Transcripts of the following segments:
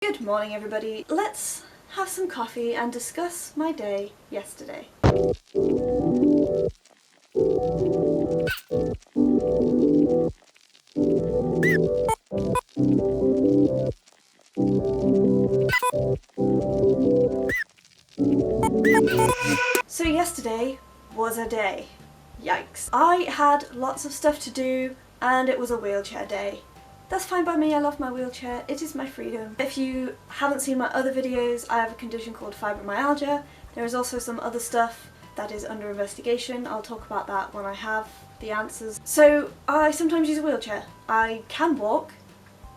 Good morning everybody. Let's have some coffee and discuss my day yesterday. So yesterday was a day. Yikes. I had lots of stuff to do and it was a wheelchair day. That's fine by me, I love my wheelchair, it is my freedom. If you haven't seen my other videos, I have a condition called fibromyalgia. There is also some other stuff that is under investigation. I'll talk about that when I have the answers. So I sometimes use a wheelchair. I can walk,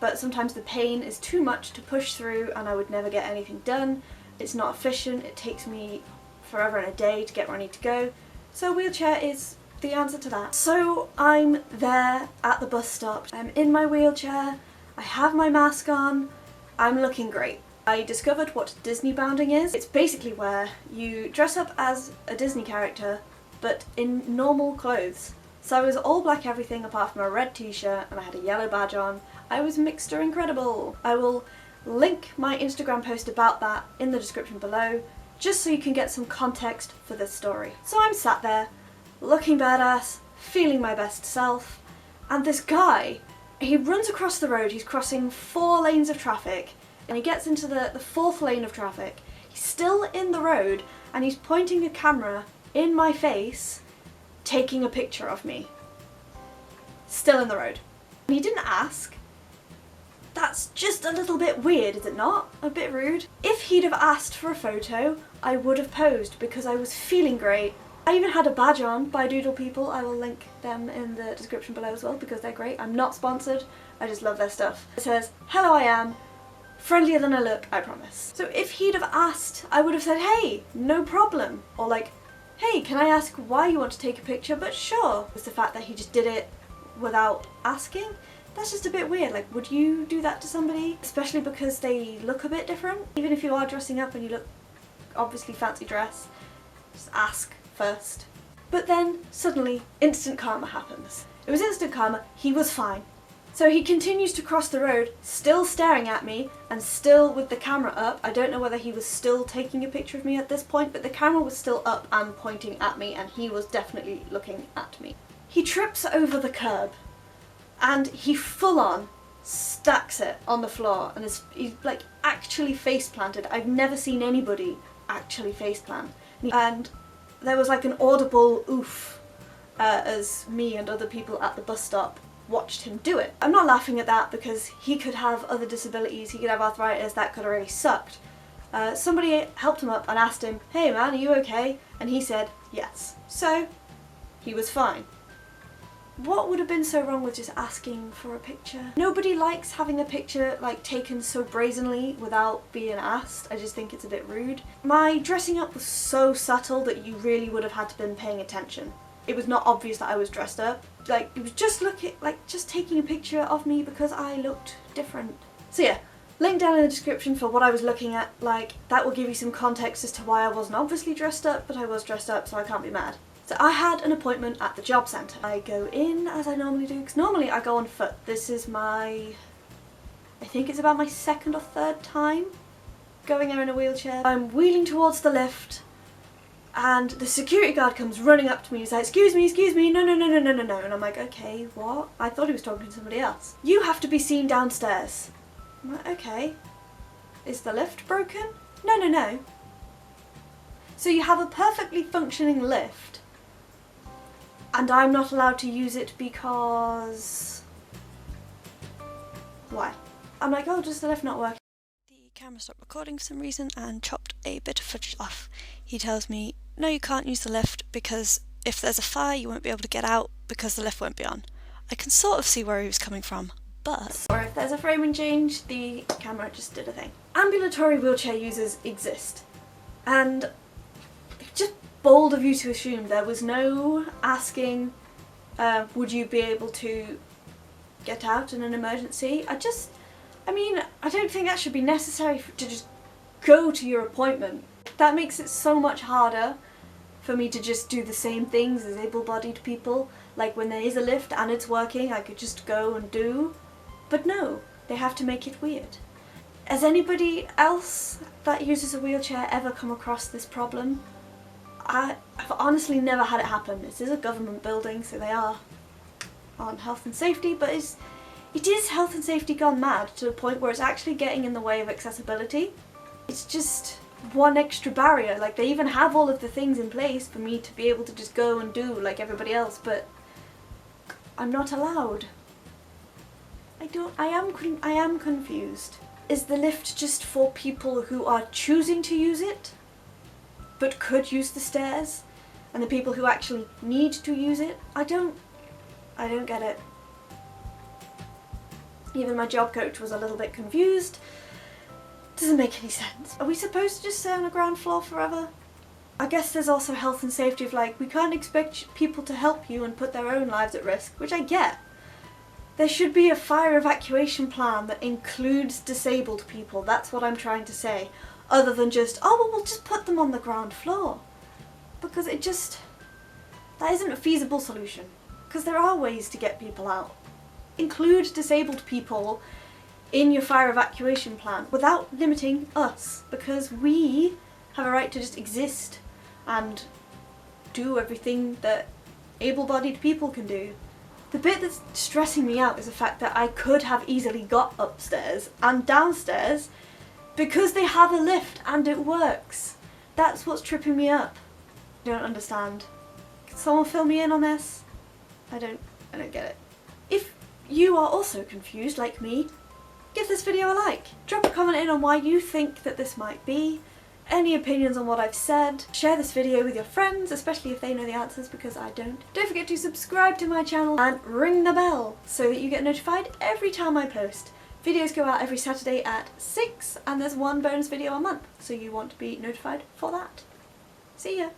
but sometimes the pain is too much to push through and I would never get anything done. It's not efficient, it takes me forever and a day to get where I need to go. So a wheelchair is the answer to that. So I'm there at the bus stop. I'm in my wheelchair, I have my mask on, I'm looking great. I discovered what Disney bounding is. It's basically where you dress up as a Disney character but in normal clothes. So I was all black everything apart from a red t-shirt and I had a yellow badge on. I was Mr. Incredible. I will link my Instagram post about that in the description below just so you can get some context for this story. So I'm sat there looking badass, feeling my best self, and this guy, he runs across the road, he's crossing 4 lanes of traffic, and he gets into the 4th lane of traffic. He's still in the road, and he's pointing a camera in my face, taking a picture of me. Still in the road. And he didn't ask. That's just a little bit weird, is it not? A bit rude. If he'd have asked for a photo, I would have posed because I was feeling great. I even had a badge on by Doodle People. I will link them in the description below as well because they're great. I'm not sponsored, I just love their stuff. It says, "Hello, I am friendlier than I look, I promise." So if he'd have asked, I would have said, "Hey, no problem." Or like, "Hey, can I ask why you want to take a picture?" But sure. It's the fact that he just did it without asking. That's just a bit weird. Like, would you do that to somebody? Especially because they look a bit different. Even if you are dressing up and you look obviously fancy dress, just ask first. But then suddenly instant karma happens. It was instant karma, he was fine. So he continues to cross the road, still staring at me and still with the camera up. I don't know whether he was still taking a picture of me at this point, but the camera was still up and pointing at me and he was definitely looking at me. He trips over the curb and he full on stacks it on the floor and he's like actually face planted. I've never seen anybody actually face plant. And there was like an audible oof as me and other people at the bus stop watched him do it. I'm not laughing at that because he could have other disabilities, he could have arthritis, that could have really sucked. Somebody helped him up and asked him, "Hey man, are you okay?" And he said yes. So he was fine. What would have been so wrong with just asking for a picture? Nobody likes having a picture like taken so brazenly without being asked. I just think it's a bit rude. My dressing up was so subtle that you really would have had to been paying attention. It was not obvious that I was dressed up. Like, it was just just taking a picture of me because I looked different. So yeah, link down in the description for what I was looking at. Like, that will give you some context as to why I wasn't obviously dressed up, but I was dressed up, so I can't be mad. So I had an appointment at the job centre. I go in as I normally do, because normally I go on foot. This is I think it's about my 2nd or 3rd time going there in a wheelchair. I'm wheeling towards the lift and the security guard comes running up to me and he's like, excuse me, no. And I'm like, okay, what? I thought he was talking to somebody else. "You have to be seen downstairs." I'm like, okay. "Is the lift broken?" No. So you have a perfectly functioning lift and I'm not allowed to use it because... why? I'm like, oh, does the lift not work? The camera stopped recording for some reason and chopped a bit of footage off. He tells me, no, you can't use the lift because if there's a fire you won't be able to get out because the lift won't be on. I can sort of see where he was coming from, but... or if there's a framing change, the camera just did a thing. Ambulatory wheelchair users exist, and just bold of you to assume there was no asking, would you be able to get out in an emergency? I don't think that should be necessary to just go to your appointment. That makes it so much harder for me to just do the same things as able-bodied people. Like when there is a lift and it's working, I could just go and do. But no, they have to make it weird. Has anybody else that uses a wheelchair ever come across this problem? I've honestly never had it happen. This is a government building, so they are on health and safety, but it is health and safety gone mad to the point where it's actually getting in the way of accessibility. It's just one extra barrier. Like, they even have all of the things in place for me to be able to just go and do like everybody else, but I'm not allowed. I am confused. Is the lift just for people who are choosing to use it, but could use the stairs, and the people who actually need to use it? I don't get it. Even my job coach was a little bit confused. Doesn't make any sense. Are we supposed to just stay on the ground floor forever? I guess there's also health and safety of like, we can't expect people to help you and put their own lives at risk, which I get. There should be a fire evacuation plan that includes disabled people. That's what I'm trying to say. Other than just, oh, well, we'll just put them on the ground floor. Because that isn't a feasible solution. Because there are ways to get people out. Include disabled people in your fire evacuation plan without limiting us. Because we have a right to just exist and do everything that able-bodied people can do. The bit that's stressing me out is the fact that I could have easily got upstairs and downstairs because they have a lift and it works. That's what's tripping me up. I don't understand. Can someone fill me in on this? I don't get it. If you are also confused like me, give this video a like. Drop a comment in on why you think that this might be. Any opinions on what I've said. Share this video with your friends, especially if they know the answers, because I don't. Don't forget to subscribe to my channel and ring the bell so that you get notified every time I post. Videos go out every Saturday at 6 and there's one bonus video a month, so you want to be notified for that. See ya!